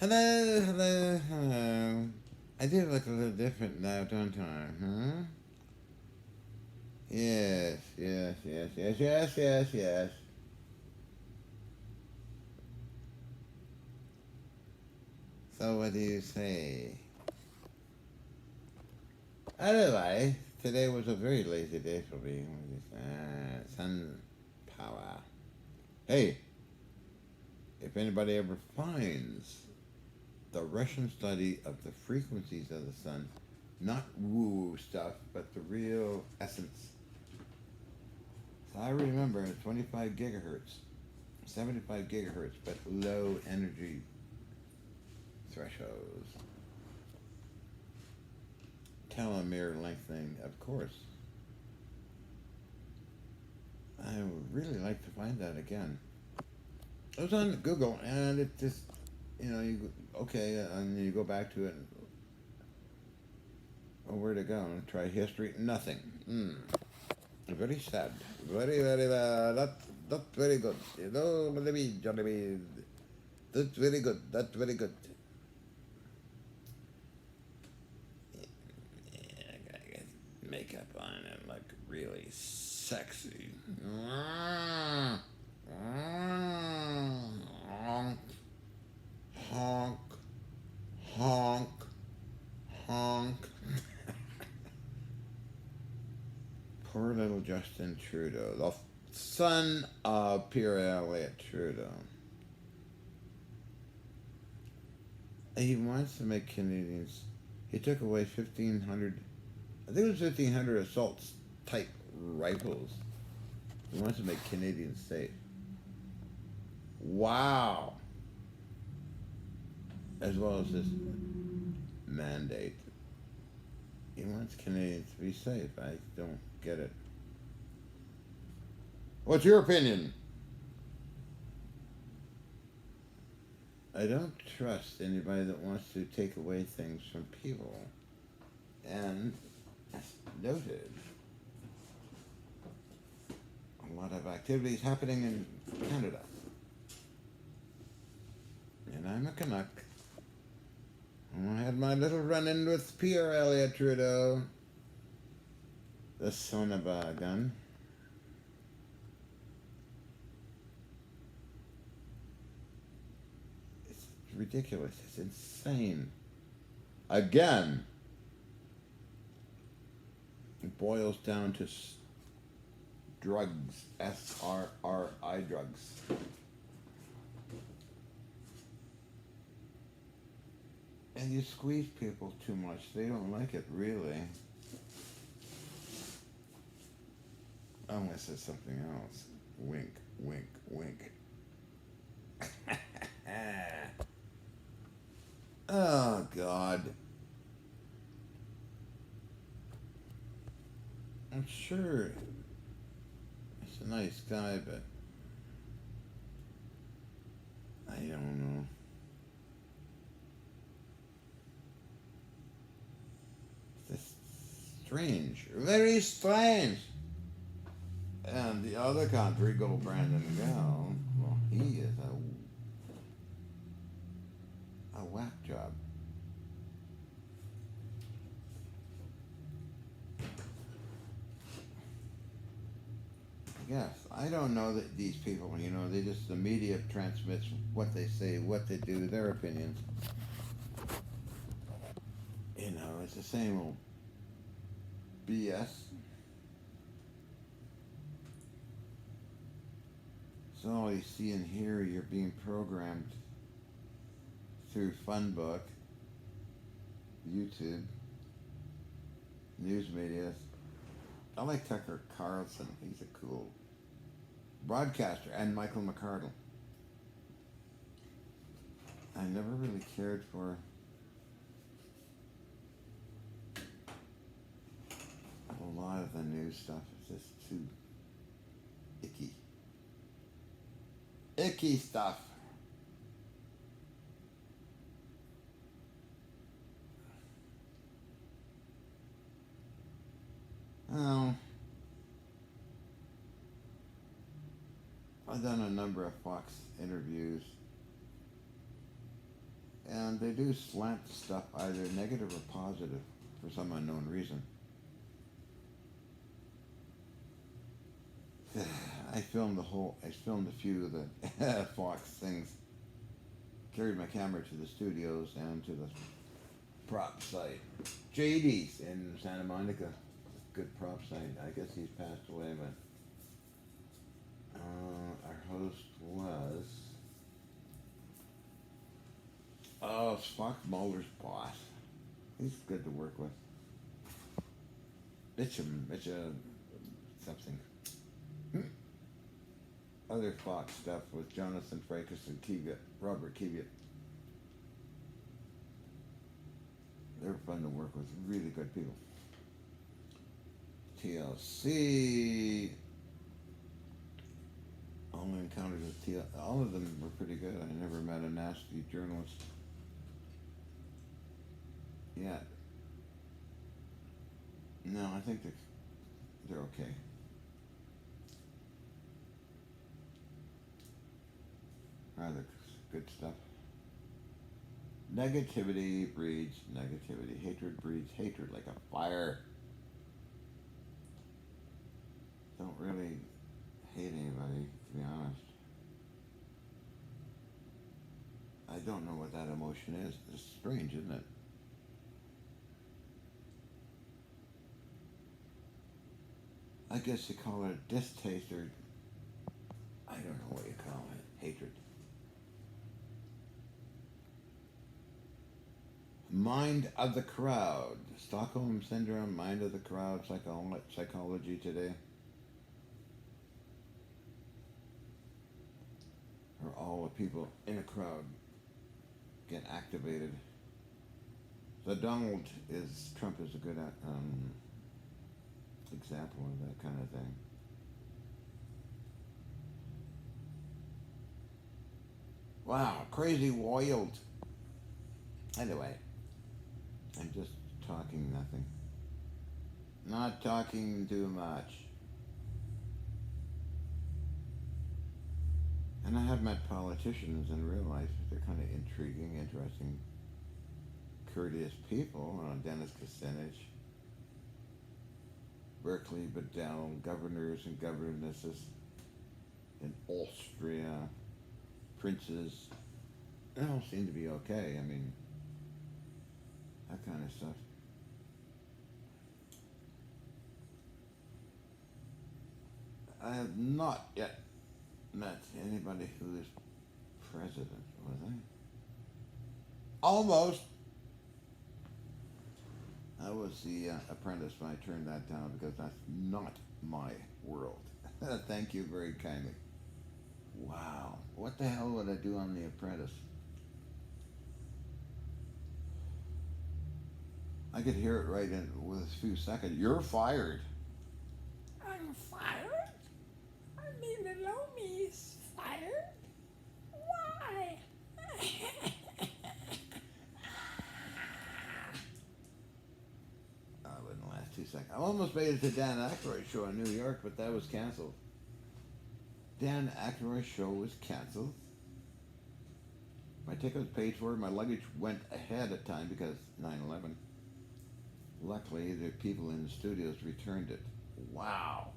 Hello, hello, hello. I do look a little different now, don't I? Huh? Yes, yes, yes, yes, yes, yes, yes. So what do you say? Anyway, today was a very lazy day for me. Sun power. Hey, if anybody ever finds the Russian study of the frequencies of the sun, not woo stuff, but the real essence. So I remember 25 gigahertz, 75 gigahertz, but low energy thresholds. Telomere lengthening, of course. I would really like to find that again. It was on Google, and it just, okay, and you go back to it. Oh, where to go? And try history. Nothing. Very sad. Very, very bad. Not very good. Maybe Johnny. That's very good. That's very good. Yeah, I gotta get makeup on and look really sexy. Honk, honk, honk, honk. Poor little Justin Trudeau, the son of Pierre Elliott Trudeau. He wants to make Canadians. He took away 1,500. I think it was 1,500 assault type rifles. He wants to make Canadians safe. Wow. As well as this mandate. He wants Canadians to be safe. I don't get it. What's your opinion? I don't trust anybody that wants to take away things from people. And as noted, a lot of activities happening in Canada. And I'm a Canuck. I had my little run-in with Pierre Elliott Trudeau, the son of a gun. It's ridiculous. It's insane. Again, it boils down to drugs, SRRI drugs. And you squeeze people too much. They don't like it, really. Unless it's something else. Wink, wink, wink. Oh, God. I'm sure he's a nice guy, but I don't know. It's strange. Very strange. And the other country, go Brandon Gall. Well, he is a whack job. Yes, I don't know that these people, the media transmits what they say, what they do, their opinions. It's the same old BS. So all you see and hear, you're being programmed through Funbook, YouTube, news media. I like Tucker Carlson. He's a cool broadcaster, and Michael McArdle. I never really cared for a lot of the news stuff. It's just too icky. Icky stuff. Oh, I've done a number of Fox interviews. And they do slant stuff either negative or positive for some unknown reason. I filmed a few of the Fox things. Carried my camera to the studios and to the prop site. JD's in Santa Monica. Good prop site. I guess he's passed away, but our host was Spock Mulder's boss. He's good to work with. Mitchum something. Other Fox stuff with Jonathan Frakes and Robert Kiviat. They're fun to work with. Really good people. TLC. Only encounters with TLC. All of them were pretty good. I never met a nasty journalist yet. No, I think they're okay. Rather good stuff. Negativity breeds negativity. Hatred breeds hatred like a fire. Don't really hate anybody, to be honest. I don't know what that emotion is. It's strange, isn't it? I guess you call it a distaste or I don't know what you call it. Hatred. Mind of the crowd. Stockholm Syndrome, mind of the crowd, psychology today. Or all the people in a crowd get activated. So Trump is a good example of that kind of thing. Wow, crazy wild. Anyway, I'm just talking nothing. Not talking too much. And I have met politicians in real life. They're kind of intriguing, interesting, courteous people. Dennis Kucinich, Berkeley Bedell, governors and governesses in Austria, princes. They all seem to be okay. I mean, that kind of stuff. I have not yet met anybody who is president, was I? Almost. I was the apprentice, but I turned that down because that's not my world. Thank you very kindly. Wow. What the hell would I do on The Apprentice? I could hear it right in with a few seconds. You're fired. I'm fired? I mean, below me is fired? Why? I wouldn't last 2 seconds. I almost made it to Dan Aykroyd's show in New York, but that was canceled. Dan Aykroyd's show was canceled. My ticket was paid for. My luggage went ahead of time because 9/11. Luckily, the people in the studios returned it. Wow.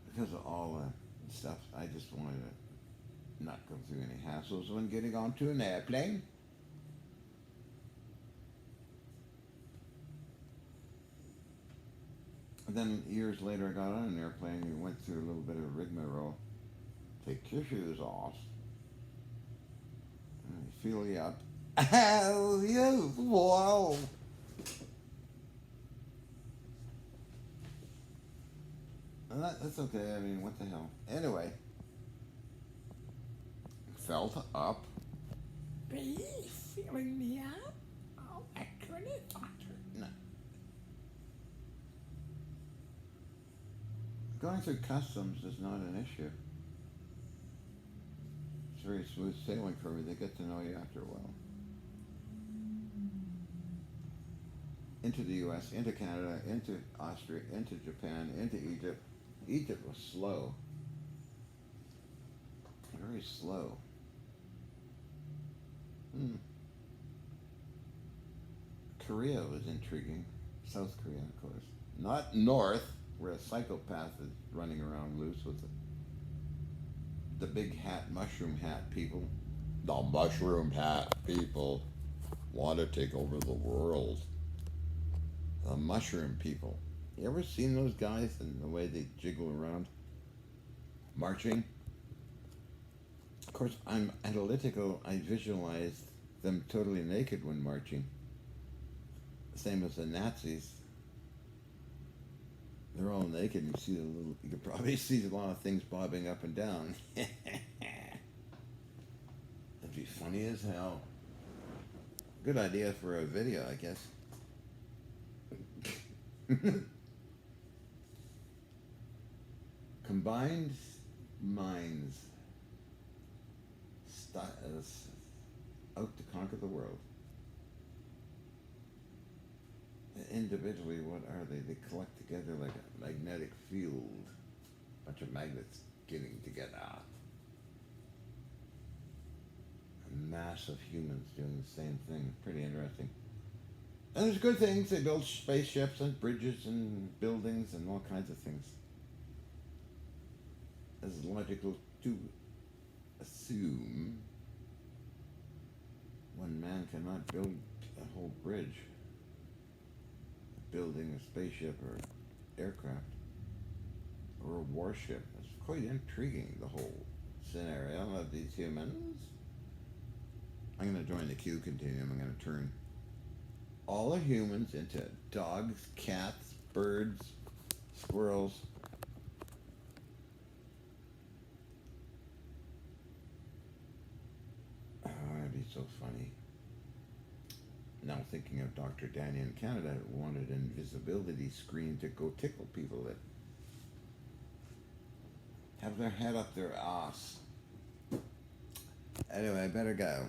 Because of all the stuff, I just wanted to not go through any hassles when getting onto an airplane. And then years later, I got on an airplane and went through a little bit of rigmarole. Take your shoes off. And feel you up. Oh, yes, wow. And that's okay. I mean, what the hell? Anyway, felt up. Be feeling me up? Oh, actually, doctor. No. Going through customs is not an issue. It's very smooth sailing for me. They get to know you after a while. Into the US, into Canada, into Austria, into Japan, into Egypt. Egypt was slow. Very slow. Hmm. Korea was intriguing. South Korea, of course. Not North, where a psychopath is running around loose with the big hat, mushroom hat people. The mushroom hat people want to take over the world. The mushroom people. You ever seen those guys and the way they jiggle around marching? Of course, I'm analytical. I visualize them totally naked when marching. Same as the Nazis. They're all naked. And you see the little. You can probably see a lot of things bobbing up and down. That'd be funny as hell. Good idea for a video, I guess. Combined minds out to conquer the world. Individually, what are they? They collect together like a magnetic field. A bunch of magnets getting together. A mass of humans doing the same thing. Pretty interesting. And there's good things. They build spaceships and bridges and buildings and all kinds of things. It's logical to assume one man cannot build a whole bridge, building a spaceship or aircraft or a warship. It's quite intriguing, the whole scenario of these humans. I'm going to join the Q continuum. I'm going to turn all the humans into dogs, cats, birds, squirrels. Oh, that'd be so funny. Now thinking of Dr. Danny in Canada who wanted an invisibility screen to go tickle people that have their head up their ass. Anyway, I better go.